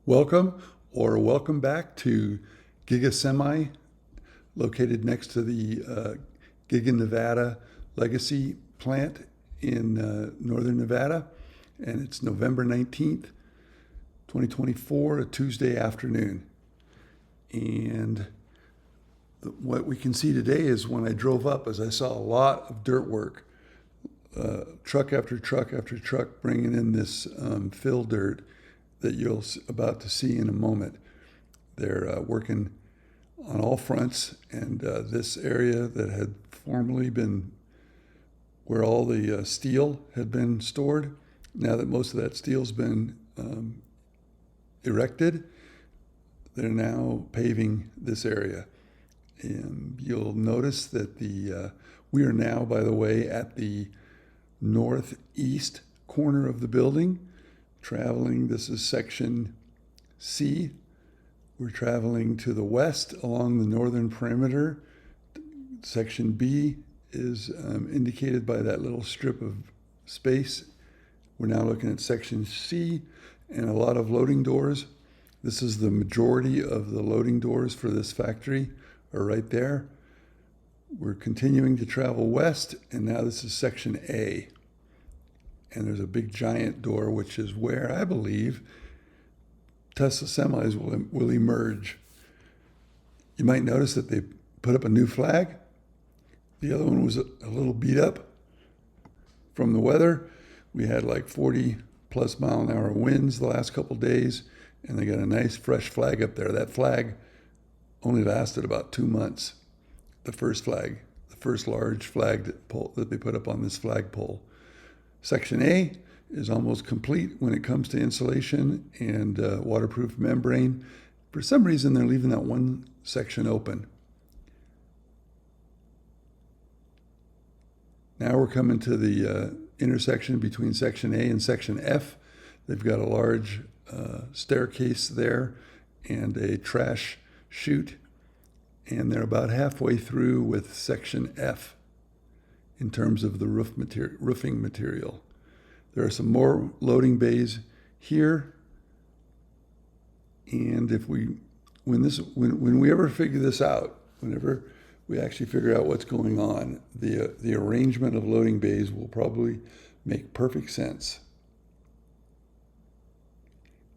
Welcome or welcome back to Giga Semi, located next to the Giga Nevada Legacy plant in northern Nevada. And it's November 19th, 2024, a Tuesday afternoon. And what we can see today is when I drove up, as I saw a lot of dirt work, truck after truck after truck bringing in this fill dirt that you're about to see in a moment. They're working on all fronts, and this area that had formerly been where all the steel had been stored, now that most of that steel's been erected, they're now paving this area. And you'll notice that we are now, by the way, at the northeast corner of the building, traveling. This is section C. We're traveling to the west along the northern perimeter. Section B is indicated by that little strip of space. We're now looking at section C and a lot of loading doors. This is the majority of the loading doors for this factory are right there. We're continuing to travel west, and now this is section A. And there's a big giant door, which is where I believe Tesl Semis will emerge. You might notice that they put up a new flag. The other one was a little beat up from the weather. We had like 40 plus mile an hour winds the last couple days, and they got a nice fresh flag up there. That flag only lasted about 2 months. The first flag, the first large flag that they put up on this flagpole. Section A is almost complete when it comes to insulation and waterproof membrane. For some reason, they're leaving that one section open. Now we're coming to the intersection between section A and section F. They've got a large staircase there and a trash chute, and they're about halfway through with section F in terms of the roofing material. There are some more loading bays here, and when we ever figure this out, whenever we actually figure out what's going on, the arrangement of loading bays will probably make perfect sense.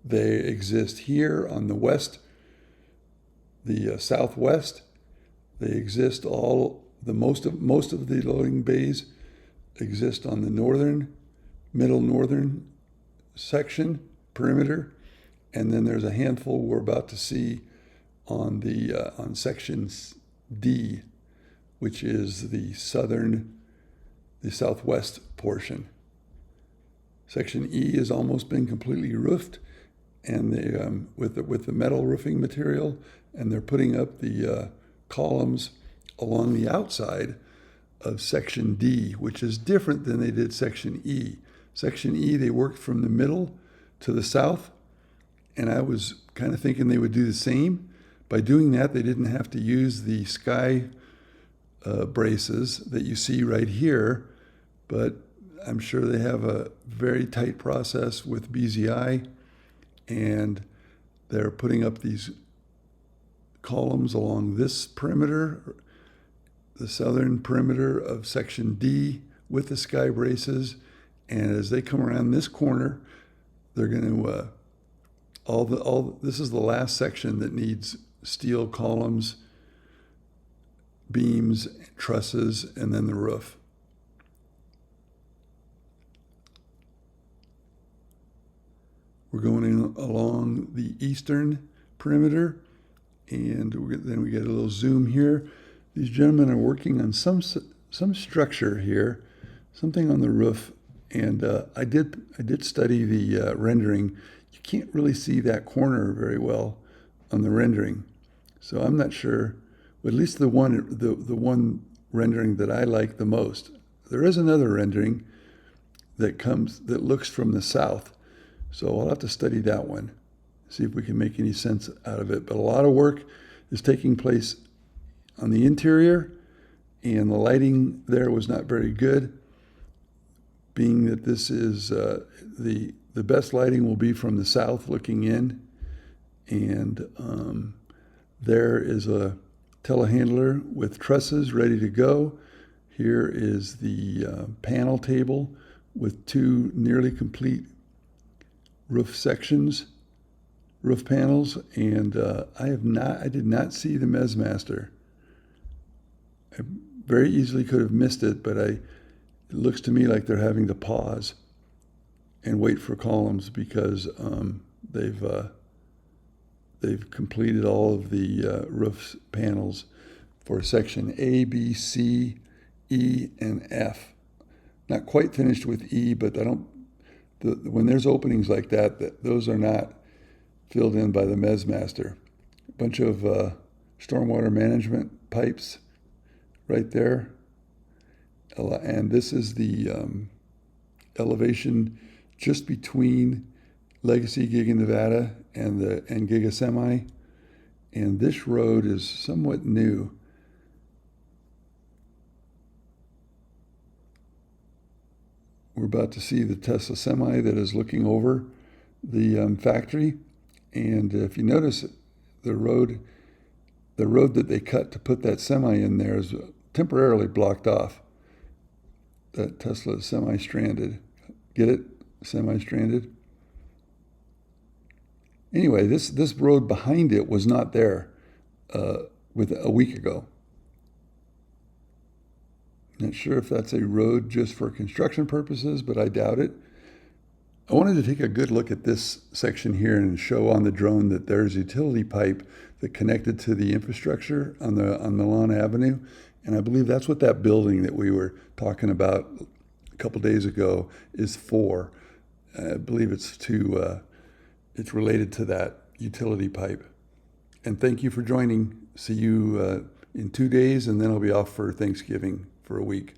They exist here on the west, the southwest. They exist most of the loading bays exist on the middle northern section perimeter, and then there's a handful we're about to see on section D, which is the southwest portion. Section E has almost been completely roofed, and they with the metal roofing material, and they're putting up the columns along the outside of section D, which is different than they did section E. Section E, they worked from the middle to the south, and I was kind of thinking they would do the same. By doing that, they didn't have to use the sky braces that you see right here, but I'm sure they have a very tight process with BZI, and they're putting up these columns along this perimeter, the southern perimeter of section D with the sky braces. And as they come around this corner, they're going to, this is the last section that needs steel columns, beams, trusses, and then the roof. We're going along the eastern perimeter, and then we get a little zoom here. These gentlemen are working on some structure here, something on the roof, and I did study the rendering. You can't really see that corner very well on the rendering, so I'm not sure. But at least the one rendering that I like the most. There is another rendering that looks from the south, so I'll have to study that one, see if we can make any sense out of it. But a lot of work is taking place on the interior, and the lighting there was not very good, being that this is the best lighting will be from the south looking in, And there is a telehandler with trusses ready to go. Here is the panel table with two nearly complete roof sections, roof panels, and I did not see the Mesmaster. I very easily could have missed it, but it looks to me like they're having to pause and wait for columns because they've completed all of the roof panels for section A, B, C, E, and F. Not quite finished with E, but when there's openings like that, those are not filled in by the Mesmaster. A bunch of stormwater management pipes right there. And this is the elevation just between Legacy Giga Nevada and Giga Semi. And this road is somewhat new. We're about to see the Tesl Semi that is looking over the factory. And if you notice, the road that they cut to put that semi in there is temporarily blocked off. That Tesla is semi-stranded. Get it? Semi-stranded. Anyway, this road behind it was not there with a week ago. Not sure if that's a road just for construction purposes, but I doubt it. I wanted to take a good look at this section here and show on the drone that there's a utility pipe that connected to the infrastructure on Milan Avenue. And I believe that's what that building that we were talking about a couple days ago is for. I believe it's related to that utility pipe. And thank you for joining. See you in 2 days, and then I'll be off for Thanksgiving for a week.